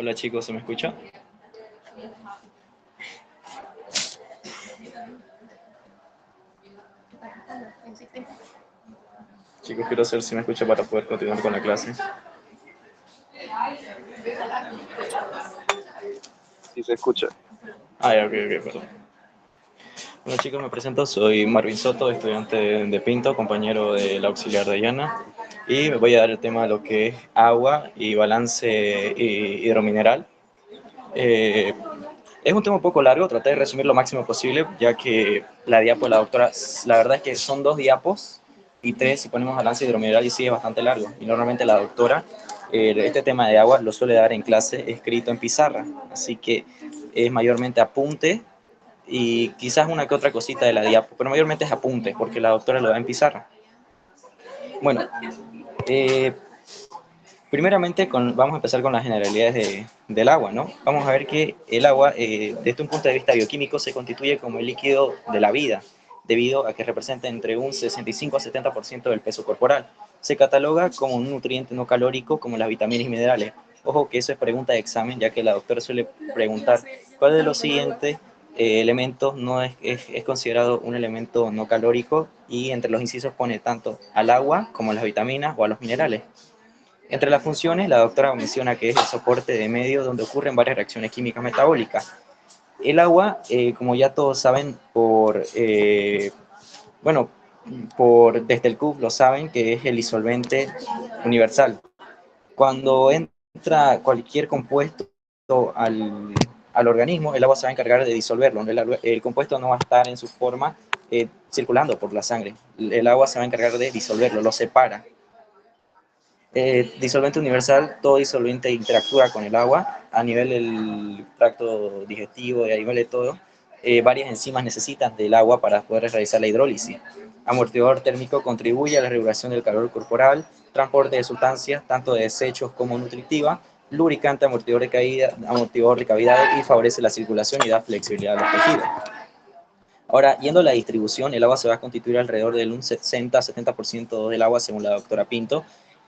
Hola chicos, ¿se me escucha? Chicos, quiero saber si me escucha para poder continuar con la clase. Sí se escucha. Ya, ok, perdón. Bueno chicos, me presento, soy Marvin Soto, estudiante de Pinto, compañero de la auxiliar de Diana, y me voy a dar el tema de lo que es agua y balance hidromineral. Eh, es un tema un poco largo, traté de resumir lo máximo posible, ya que la diapo de la doctora, la verdad es que son 2 diapos y 3 si ponemos balance hidromineral y sí es bastante largo. Y normalmente la doctora este tema de agua lo suele dar en clase escrito en pizarra, así que es mayormente apunte y quizás una que otra cosita de la diapo, pero mayormente es apunte porque la doctora lo da en pizarra. Bueno, eh, primeramente vamos a empezar con las generalidades del agua, ¿no? Vamos a ver que el agua, desde un punto de vista bioquímico, se constituye como el líquido de la vida, debido a que representa entre un 65 a 70% del peso corporal. Se cataloga como un nutriente no calórico como las vitaminas y minerales. Ojo que eso es pregunta de examen, ya que la doctora suele preguntar cuál de los siguientes elementos no es considerado un elemento no calórico, y entre los incisos pone tanto al agua como a las vitaminas o a los minerales. Entre las funciones, la doctora menciona que es el soporte de medio donde ocurren varias reacciones químicas metabólicas. El agua, como ya todos saben, bueno, desde el CUF lo saben, que es el disolvente universal. Cuando entra cualquier compuesto al, al organismo, el agua se va a encargar de disolverlo. El compuesto no va a estar en su forma circulando por la sangre. El agua se va a encargar de disolverlo, lo separa. Disolvente universal, todo disolvente interactúa con el agua a nivel del tracto digestivo y a nivel de todo. Varias enzimas necesitan del agua para poder realizar la hidrólisis. Amortiguador térmico, contribuye a la regulación del calor corporal, transporte de sustancias, tanto de desechos como nutritiva, lubricante, amortiguador de cavidades, y favorece la circulación y da flexibilidad a los tejidos. Ahora, yendo a la distribución, el agua se va a constituir alrededor del un 60-70% del agua, según la doctora Pinto,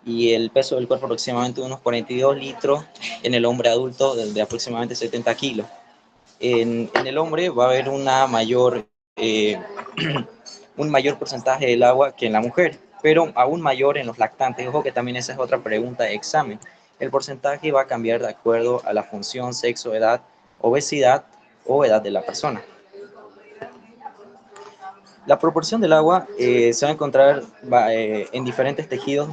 y el peso del cuerpo aproximadamente unos 42 litros en el hombre adulto, de aproximadamente 70 kilos. En el hombre va a haber eh, un mayor porcentaje del agua que en la mujer, pero aún mayor en los lactantes. Ojo que también esa es otra pregunta de examen. El porcentaje va a cambiar de acuerdo a la función, sexo, edad, obesidad o edad de la persona. La proporción del agua se va a encontrar en diferentes tejidos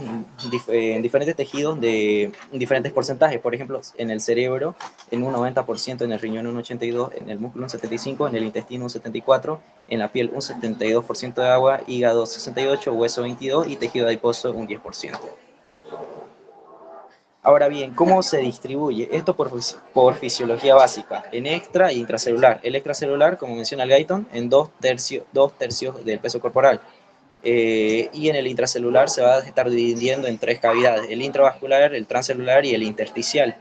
de diferentes porcentajes. Por ejemplo, en el cerebro en un 90%, en el riñón un 82%, en el músculo un 75%, en el intestino un 74%, en la piel un 72% de agua, hígado 68%, hueso 22% y tejido adiposo un 10%. Ahora bien, ¿cómo se distribuye? Esto por fisiología básica, en extra e intracelular. El extracelular, como menciona el Guyton, en dos tercios del peso corporal. Y en el intracelular se va a estar dividiendo en 3 cavidades: el intravascular, el transcelular y el intersticial.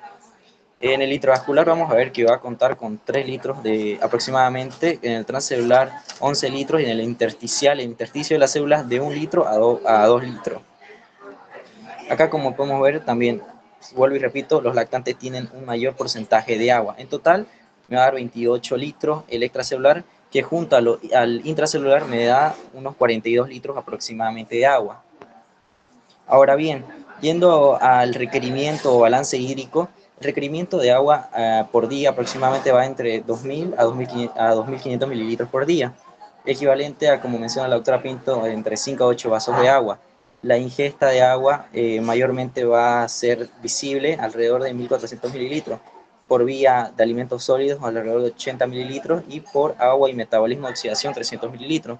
En el intravascular vamos a ver que va a contar con 3 litros aproximadamente, en el transcelular 11 litros y en el intersticial, el intersticio de las células, de 1 litro a 2 litros. Acá, como podemos ver, también, vuelvo y repito, los lactantes tienen un mayor porcentaje de agua. En total me va a dar 28 litros el extracelular, que junto al intracelular me da unos 42 litros aproximadamente de agua. Ahora bien, yendo al requerimiento o balance hídrico, el requerimiento de agua por día aproximadamente va entre 2.000 a 2.500 mililitros por día, equivalente a, como menciona la doctora Pinto, entre 5 a 8 vasos de agua. La ingesta de agua mayormente va a ser visible alrededor de 1.400 mililitros, por vía de alimentos sólidos alrededor de 80 mililitros y por agua y metabolismo de oxidación 300 mililitros.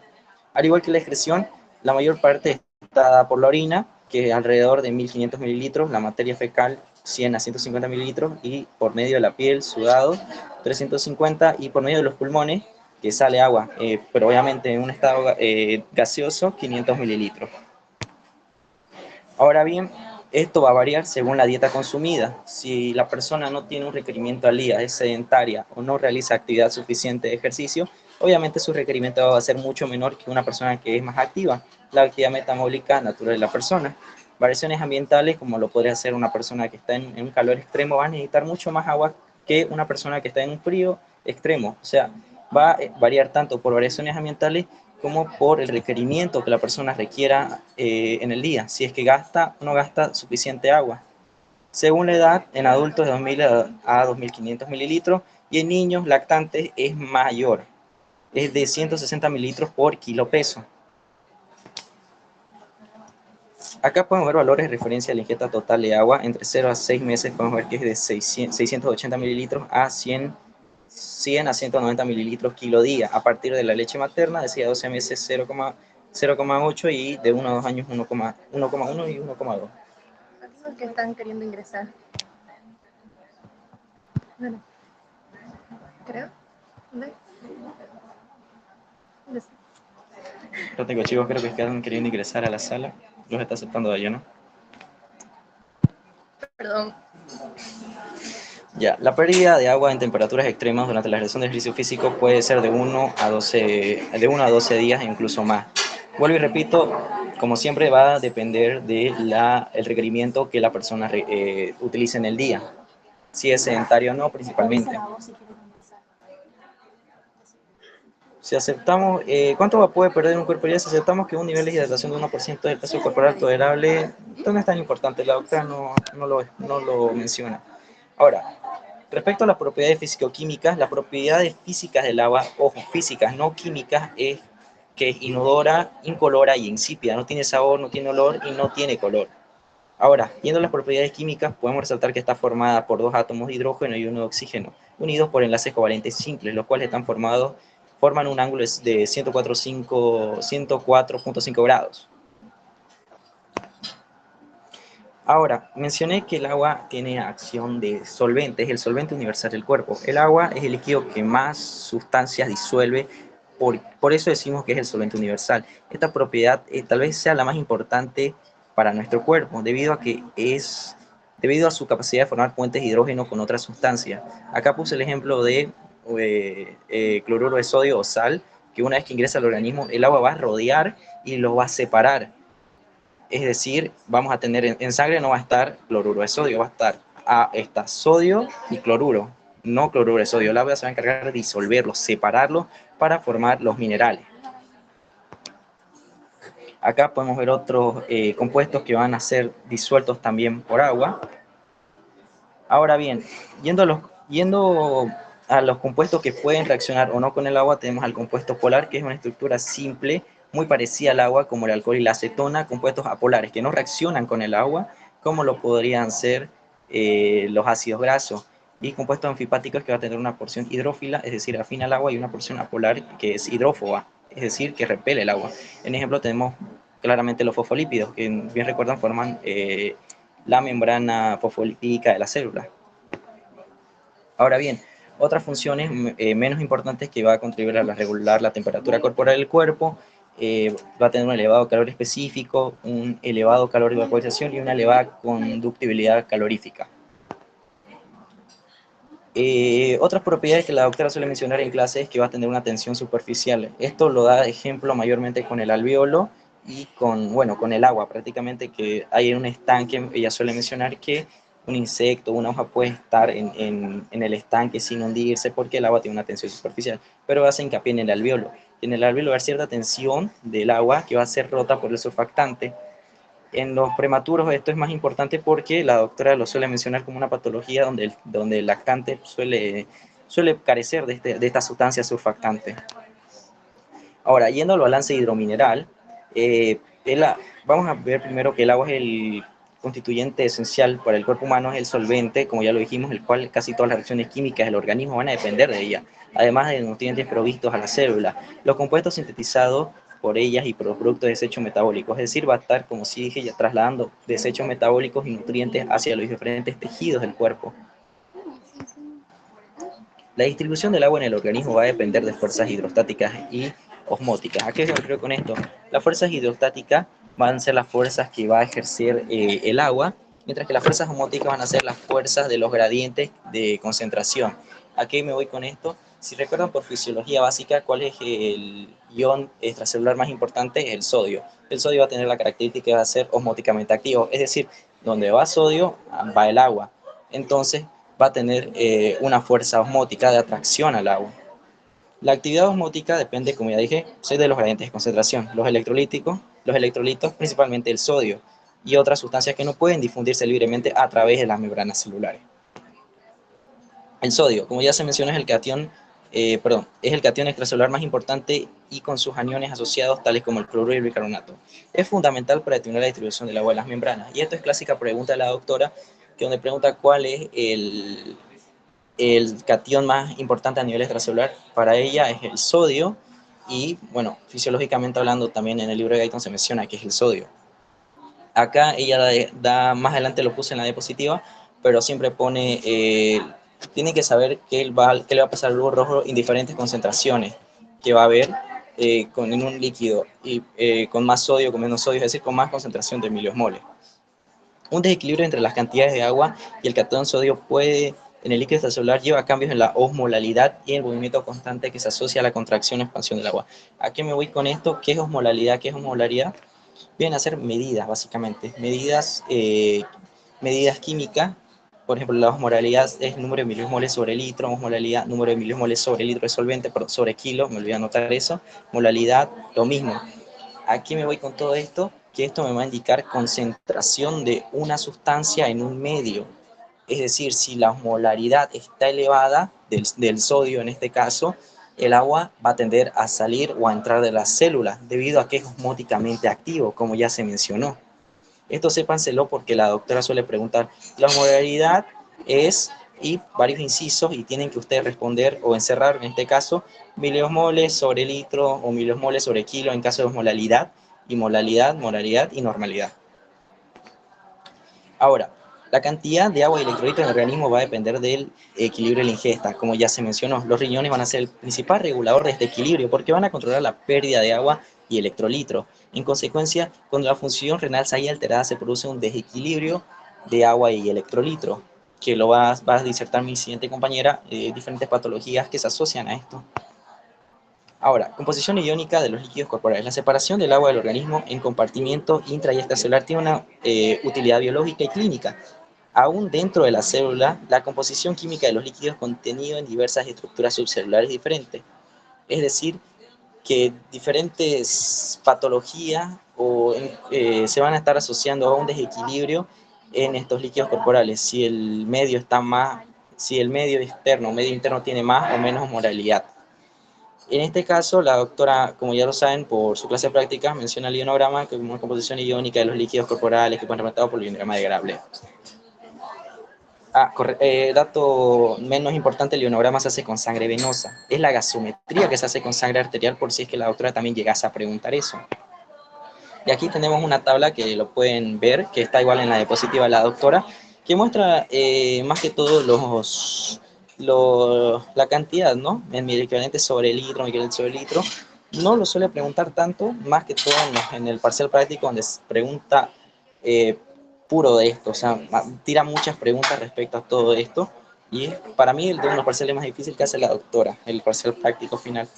Al igual que la excreción, la mayor parte está dada por la orina, que es alrededor de 1.500 mililitros, la materia fecal 100 a 150 mililitros, y por medio de la piel, sudado, 350, y por medio de los pulmones, que sale agua, pero obviamente en un estado gaseoso, 500 mililitros. Ahora bien, esto va a variar según la dieta consumida. Si la persona no tiene un requerimiento al día, es sedentaria o no realiza actividad suficiente de ejercicio, obviamente su requerimiento va a ser mucho menor que una persona que es más activa, la actividad metabólica natural de la persona. Variaciones ambientales, como lo podría hacer una persona que está en un calor extremo, va a necesitar mucho más agua que una persona que está en un frío extremo. O sea, va a variar tanto por variaciones ambientales como por el requerimiento que la persona requiera en el día, si es que gasta o no gasta suficiente agua. Según la edad, en adultos de 2.000 a 2.500 mililitros y en niños lactantes es mayor, es de 160 mililitros por kilo peso. Acá podemos ver valores de referencia a la ingesta total de agua. Entre 0 a 6 meses podemos ver que es de 680 mililitros a 100 a 190 mililitros kilo día. A partir de la leche materna, decía 12 meses 0,8 y de 1 a 2 años 1,1 y 1,2. Los que están queriendo ingresar. Bueno, creo. ¿Dónde? Yo tengo chicos, creo que están queriendo ingresar a la sala. Los está aceptando de allá, ¿no? Perdón. Ya, la pérdida de agua en temperaturas extremas durante la realización de ejercicio físico puede ser de 1 a 12 días e incluso más. Vuelvo y repito, como siempre va a depender del requerimiento que la persona utilice en el día, si es sedentario o no principalmente. Si aceptamos, ¿cuánto puede perder un cuerpo ya? Si aceptamos que un nivel de hidratación de 1% del peso corporal tolerable, esto no es tan importante, la doctora no lo menciona. Ahora, respecto a las propiedades físico-químicas, las propiedades físicas del agua, ojo, físicas, no químicas, es que es inodora, incolora y insípida, no tiene sabor, no tiene olor y no tiene color. Ahora, viendo las propiedades químicas, podemos resaltar que está formada por dos átomos de hidrógeno y uno de oxígeno, unidos por enlaces covalentes simples, los cuales forman un ángulo de 104.5 grados. Ahora, mencioné que el agua tiene acción de solvente, es el solvente universal del cuerpo. El agua es el líquido que más sustancias disuelve, por eso decimos que es el solvente universal. Esta propiedad tal vez sea la más importante para nuestro cuerpo, debido a su capacidad de formar puentes de hidrógeno con otras sustancias. Acá puse el ejemplo de cloruro de sodio o sal, que una vez que ingresa al organismo, el agua va a rodear y lo va a separar. Es decir, vamos a tener en sangre no va a estar cloruro de sodio, va a estar sodio y cloruro, no cloruro de sodio. El agua se va a encargar de disolverlo, separarlo para formar los minerales. Acá podemos ver otros compuestos que van a ser disueltos también por agua. Ahora bien, yendo a los compuestos que pueden reaccionar o no con el agua, tenemos al compuesto polar, que es una estructura simple, muy parecida al agua, como el alcohol y la acetona, compuestos apolares que no reaccionan con el agua, como lo podrían ser los ácidos grasos, y compuestos anfipáticos que va a tener una porción hidrófila, es decir, afín al agua, y una porción apolar que es hidrófoba, es decir, que repele el agua. En ejemplo tenemos claramente los fosfolípidos, que bien recuerdan forman la membrana fosfolípica de la célula. Ahora bien, otras funciones menos importantes que va a contribuir a regular la temperatura corporal del cuerpo, va a tener un elevado calor específico, un elevado calor de vaporización y una elevada conductibilidad calorífica. Otras propiedades que la doctora suele mencionar en clase es que va a tener una tensión superficial. Esto lo da ejemplo mayormente con el alvéolo y con el agua, prácticamente que hay un estanque. Ella suele mencionar que un insecto, una hoja puede estar en el estanque sin hundirse porque el agua tiene una tensión superficial, pero hace hincapié en el alvéolo. En el alvéolo va a haber cierta tensión del agua que va a ser rota por el surfactante. En los prematuros esto es más importante porque la doctora lo suele mencionar como una patología donde el lactante suele carecer de esta sustancia surfactante. Ahora, yendo al balance hidromineral, vamos a ver primero que el agua es el constituyente esencial para el cuerpo humano, es el solvente, como ya lo dijimos, el cual casi todas las reacciones químicas del organismo van a depender de ella, además de nutrientes provistos a la célula. Los compuestos sintetizados por ellas y por los productos de desecho metabólicos, es decir, va a estar, como sí dije, ya trasladando desechos metabólicos y nutrientes hacia los diferentes tejidos del cuerpo. La distribución del agua en el organismo va a depender de fuerzas hidrostáticas y osmóticas. ¿A qué me refiero con esto? Las fuerzas hidrostáticas van a ser las fuerzas que va a ejercer el agua, mientras que las fuerzas osmóticas van a ser las fuerzas de los gradientes de concentración. ¿A qué me voy con esto? Si recuerdan por fisiología básica, ¿cuál es el ion extracelular más importante? El sodio. El sodio va a tener la característica de ser osmóticamente activo, es decir, donde va sodio, va el agua. Entonces, va a tener una fuerza osmótica de atracción al agua. La actividad osmótica depende, como ya dije, de los gradientes de concentración, los electrolitos, principalmente el sodio, y otras sustancias que no pueden difundirse libremente a través de las membranas celulares. El sodio, como ya se mencionó, es el catión extracelular más importante y con sus aniones asociados, tales como el cloruro y el bicarbonato. Es fundamental para determinar la distribución del agua en las membranas. Y esto es clásica pregunta de la doctora, que donde pregunta cuál es el catión más importante a nivel extracelular. Para ella es el sodio y, bueno, fisiológicamente hablando, también en el libro de Guyton se menciona que es el sodio. Acá ella más adelante lo puse en la diapositiva, pero siempre pone, tiene que saber qué le va a pasar al globo rojo en diferentes concentraciones que va a haber en un líquido, y con más sodio, con menos sodio, es decir, con más concentración de miliosmoles. Un desequilibrio entre las cantidades de agua y el catión sodio en el líquido extracelular lleva a cambios en la osmolalidad y el movimiento constante que se asocia a la contracción o expansión del agua. ¿A qué me voy con esto? ¿Qué es osmolalidad? ¿Qué es osmolaridad? Vienen a ser medidas, básicamente, medidas químicas. Por ejemplo, la osmolalidad es número de miliosmoles sobre litro, osmolalidad, número de miliosmoles sobre litro de solvente, sobre kilo, me olvidé anotar eso, molalidad, lo mismo. Aquí me voy con todo esto, que esto me va a indicar concentración de una sustancia en un medio. Es decir, si la osmolaridad está elevada, del sodio en este caso, el agua va a tender a salir o a entrar de las células, debido a que es osmóticamente activo, como ya se mencionó. Esto sépanselo porque la doctora suele preguntar, la osmolaridad es, y varios incisos, y tienen que ustedes responder o encerrar, en este caso, miliosmoles sobre litro o miliosmoles sobre kilo en caso de osmolalidad, y molalidad y normalidad. Ahora, la cantidad de agua y electrolitos en el organismo va a depender del equilibrio de la ingesta, como ya se mencionó. Los riñones van a ser el principal regulador de este equilibrio porque van a controlar la pérdida de agua y electrolitos. En consecuencia, cuando la función renal se halla alterada, se produce un desequilibrio de agua y electrolitos, que lo va a disertar mi siguiente compañera, diferentes patologías que se asocian a esto. Ahora, composición iónica de los líquidos corporales. La separación del agua del organismo en compartimientos intra y extracelular tiene una utilidad biológica y clínica. Aún dentro de la célula, la composición química de los líquidos contenido en diversas estructuras subcelulares diferentes. Es decir, que diferentes patologías se van a estar asociando a un desequilibrio en estos líquidos corporales. Si el medio externo o medio interno tiene más o menos moralidad. En este caso, la doctora, como ya lo saben por su clase de práctica, menciona el ionograma como una composición iónica de los líquidos corporales que pueden representado por el ionograma de Grable. Dato menos importante, el ionograma se hace con sangre venosa. Es la gasometría que se hace con sangre arterial, por si es que la doctora también llegase a preguntar eso. Y aquí tenemos una tabla que lo pueden ver, que está igual en la diapositiva de la doctora, que muestra más que todo la cantidad, ¿no? En equivalente sobre litro, equivalente sobre litro. No lo suele preguntar tanto, más que todo en el parcial práctico, donde se pregunta puro de esto, o sea, tira muchas preguntas respecto a todo esto. Y para mí, uno de los parciales más difíciles que hace la doctora, el parcial práctico final.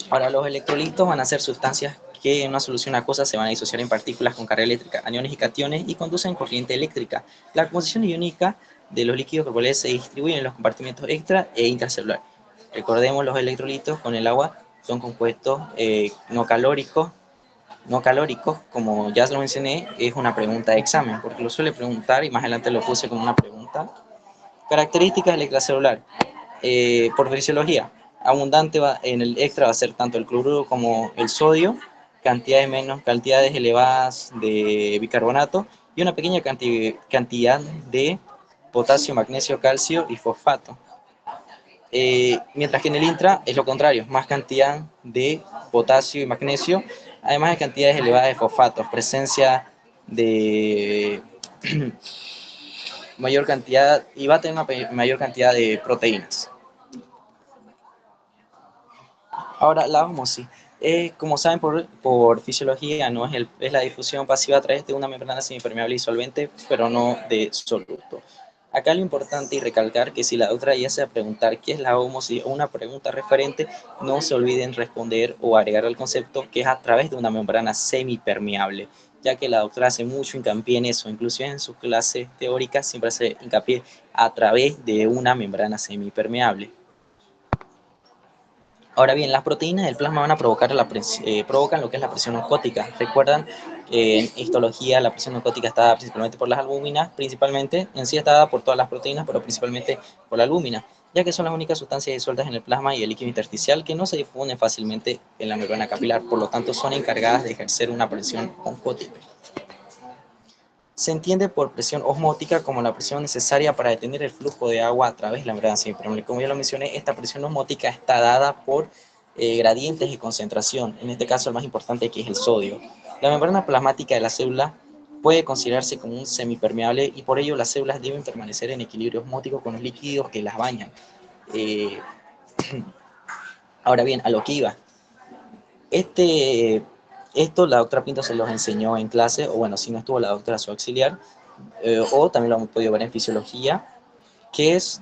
Ahora, los electrolitos van a ser sustancias que en una solución acuosa se van a disociar en partículas con carga eléctrica, aniones y cationes, y conducen corriente eléctrica. La composición iónica de los líquidos corporales se distribuye en los compartimentos extra e intracelular. Recordemos, los electrolitos con el agua son compuestos no calóricos. No calóricos, como ya lo mencioné, es una pregunta de examen, porque lo suele preguntar, y más adelante lo puse como una pregunta. Características del extracelular. Por fisiología, abundante en el extra va a ser tanto el cloruro como el sodio, cantidades elevadas de bicarbonato y una pequeña cantidad de potasio, magnesio, calcio y fosfato. Mientras que en el intra es lo contrario, más cantidad de potasio y magnesio, además de cantidades elevadas de fosfatos, presencia de mayor cantidad, y va a tener una mayor cantidad de proteínas. Ahora, la osmosis. Como saben por fisiología, ¿no? Es la difusión pasiva a través de una membrana semipermeable y solvente, pero no de soluto. Acá lo importante y recalcar que si la doctora ya sea preguntar qué es la ósmosis o una pregunta referente, no se olviden responder o agregar el concepto que es a través de una membrana semipermeable, ya que la doctora hace mucho hincapié en eso, inclusive en sus clases teóricas siempre hace hincapié a través de una membrana semipermeable. Ahora bien, las proteínas del plasma van a provocar provocan lo que es la presión osmótica. Recuerdan que en histología la presión osmótica está dada principalmente por las albúminas, principalmente, en sí está dada por todas las proteínas, pero principalmente por la albúmina, ya que son las únicas sustancias disueltas en el plasma y el líquido intersticial que no se difunden fácilmente en la membrana capilar, por lo tanto son encargadas de ejercer una presión osmótica. Se entiende por presión osmótica como la presión necesaria para detener el flujo de agua a través de la membrana semipermeable. Como ya lo mencioné, esta presión osmótica está dada por gradientes de concentración, en este caso el más importante que es el sodio. La membrana plasmática de la célula puede considerarse como un semipermeable y por ello las células deben permanecer en equilibrio osmótico con los líquidos que las bañan. Eh, Ahora bien, a lo que iba, este, esto la doctora Pinto se los enseñó en clase, o bueno, si no estuvo la doctora su auxiliar, o también lo hemos podido ver en fisiología, que es,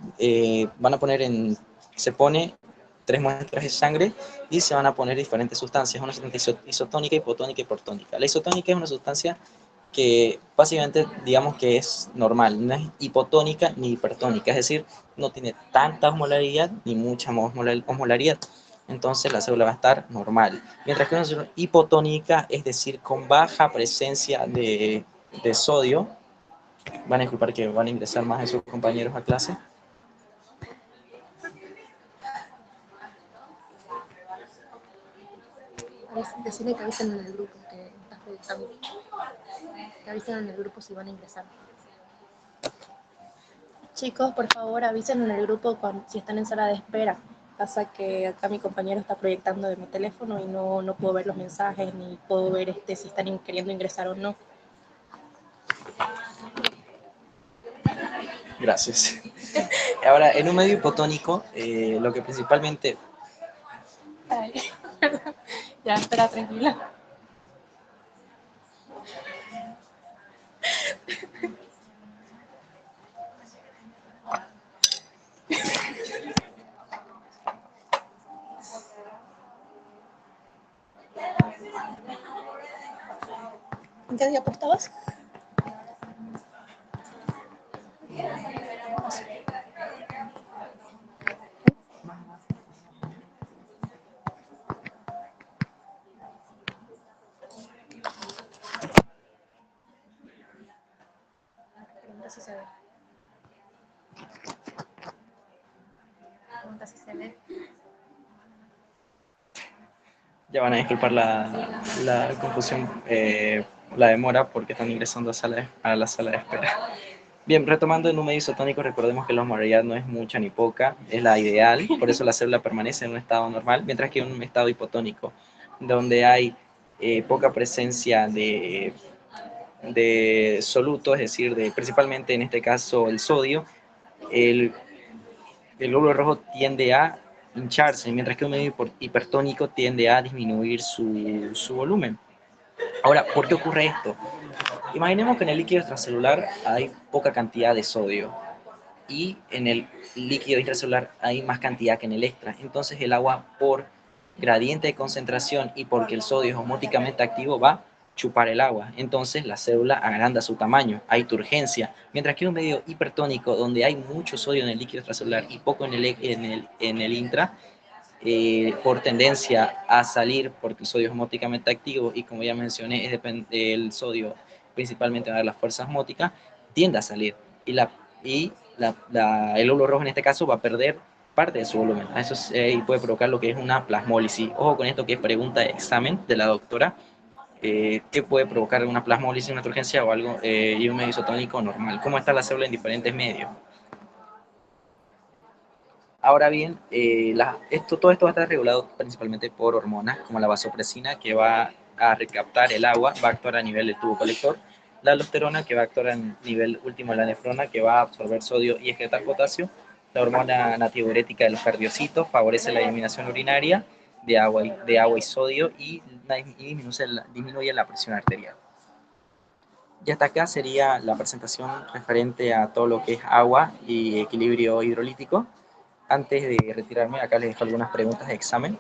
se pone 3 muestras de sangre y se van a poner diferentes sustancias, una sustancia isotónica, hipotónica y hipotónica. La isotónica es una sustancia que básicamente digamos que es normal, no es hipotónica ni hipertónica, es decir, no tiene tanta osmolaridad ni mucha osmolaridad, entonces la célula va a estar normal. Mientras que una célula hipotónica, es decir, con baja presencia de sodio, van a disculpar que van a ingresar más de sus compañeros a clase. Decirle que avisen en el grupo que estás proyectando. Que avisen en el grupo si van a ingresar. Chicos, por favor, avisen en el grupo si están en sala de espera. Pasa que acá mi compañero está proyectando de mi teléfono y no puedo ver los mensajes ni puedo ver si están queriendo ingresar o no. Gracias. Ahora, en un medio hipotónico, lo que principalmente... Ay, ya, espera, tranquila. ¿En qué diapo estabas? Pregunta si se ve. Pregunta si se ve. Ya van a disculpar la confusión, la demora, porque están ingresando a la sala de espera. Bien, retomando en un medio isotónico, recordemos que la osmolaridad no es mucha ni poca, es la ideal, por eso la célula permanece en un estado normal, mientras que en un estado hipotónico, donde hay poca presencia de soluto, es decir, principalmente en este caso el sodio, el, el glóbulo rojo tiende a hincharse, mientras que un medio hipertónico tiende a disminuir su volumen. Ahora, ¿por qué ocurre esto? Imaginemos que en el líquido extracelular hay poca cantidad de sodio y en el líquido intracelular hay más cantidad que en el extra. Entonces el agua, por gradiente de concentración y porque el sodio es osmóticamente activo, va a chupar el agua. Entonces la célula agranda su tamaño, hay turgencia. Mientras que un medio hipertónico, donde hay mucho sodio en el líquido extracelular y poco en el intra, por tendencia a salir, porque el sodio es osmóticamente activo y como ya mencioné, el sodio principalmente va a dar la fuerza osmótica, tiende a salir y el glóbulo rojo en este caso va a perder parte de su volumen. Eso y puede provocar lo que es una plasmólisis. Ojo con esto que es pregunta de examen de la doctora. ¿Qué puede provocar una plasmólisis, una turgencia o algo y un medio isotónico normal? ¿Cómo está la célula en diferentes medios? Ahora bien, todo esto va a estar regulado principalmente por hormonas, como la vasopresina, que va a recaptar el agua, va a actuar a nivel del tubo colector, la aldosterona, que va a actuar a nivel último de la nefrona, que va a absorber sodio y excretar potasio, la hormona natriurética de los cardiocitos favorece la eliminación urinaria de agua y sodio y disminuye la presión arterial. Y hasta acá sería la presentación referente a todo lo que es agua y equilibrio hidrolítico. Antes de retirarme, acá les dejo algunas preguntas de examen.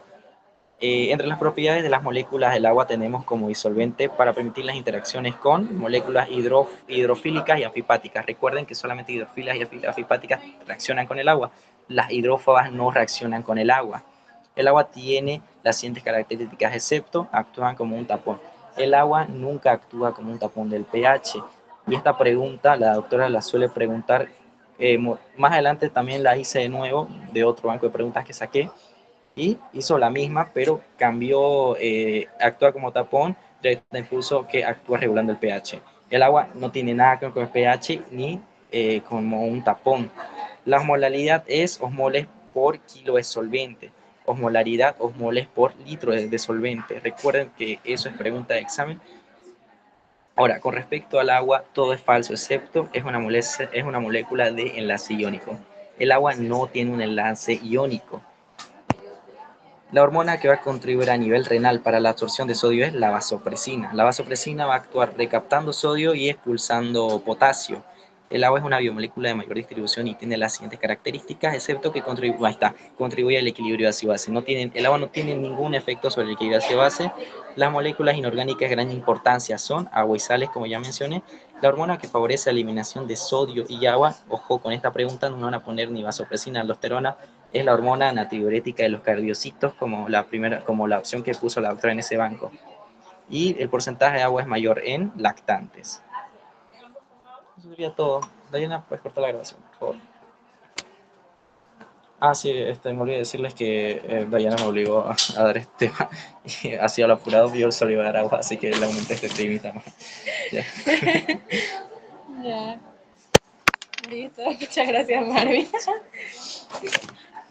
Entre las propiedades de las moléculas del agua tenemos como disolvente para permitir las interacciones con moléculas hidrofílicas y anfipáticas. Recuerden que solamente hidrofilas y anfipáticas reaccionan con el agua. Las hidrófobas no reaccionan con el agua. El agua tiene las siguientes características, excepto actúan como un tapón. El agua nunca actúa como un tapón del pH. Y esta pregunta la doctora la suele preguntar, más adelante también la hice de nuevo, de otro banco de preguntas que saqué, y hizo la misma, pero cambió, actúa como tapón, puso que actúa regulando el pH. El agua no tiene nada que ver con el pH ni como un tapón. La osmolaridad es osmoles por kilo de solvente. Osmolaridad, osmoles por litro de solvente. Recuerden que eso es pregunta de examen. Ahora, con respecto al agua, todo es falso, excepto es una molécula de enlace iónico. El agua no tiene un enlace iónico. La hormona que va a contribuir a nivel renal para la absorción de sodio es la vasopresina. La vasopresina va a actuar recaptando sodio y expulsando potasio. El agua es una biomolécula de mayor distribución y tiene las siguientes características, excepto que contribuye al equilibrio ácido-base. El agua no tiene ningún efecto sobre el equilibrio ácido-base. Las moléculas inorgánicas de gran importancia son agua y sales, como ya mencioné. La hormona que favorece la eliminación de sodio y agua, ojo con esta pregunta, no van a poner ni vasopresina, aldosterona, es la hormona natriurética de los cardiocitos, como la opción que puso la doctora en ese banco. Y el porcentaje de agua es mayor en lactantes. Eso sería todo. Diana, puedes cortar la grabación, por favor. Ah, sí, me olvidé decirles que Diana me obligó a dar este tema y así a lo apurado yo solo iba a dar agua, así que le aumenté este temita más. Ya. Ya, listo. Muchas gracias, Marvin.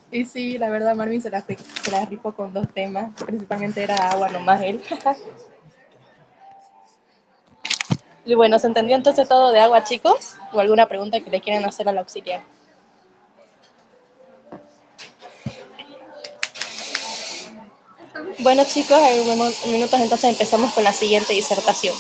Y sí, la verdad, Marvin se la rifó con dos temas. Principalmente era agua nomás él. Y bueno, ¿se entendió entonces todo de agua, chicos? ¿O alguna pregunta que le quieran hacer al auxiliar? Bueno, chicos, en minutos entonces empezamos con la siguiente disertación.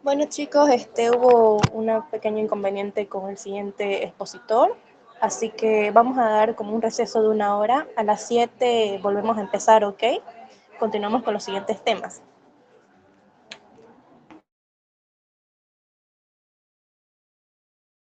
Bueno, chicos, hubo un pequeño inconveniente con el siguiente expositor, así que vamos a dar como un receso de 1 hora. A las 7 volvemos a empezar, ¿ok? Continuamos con los siguientes temas.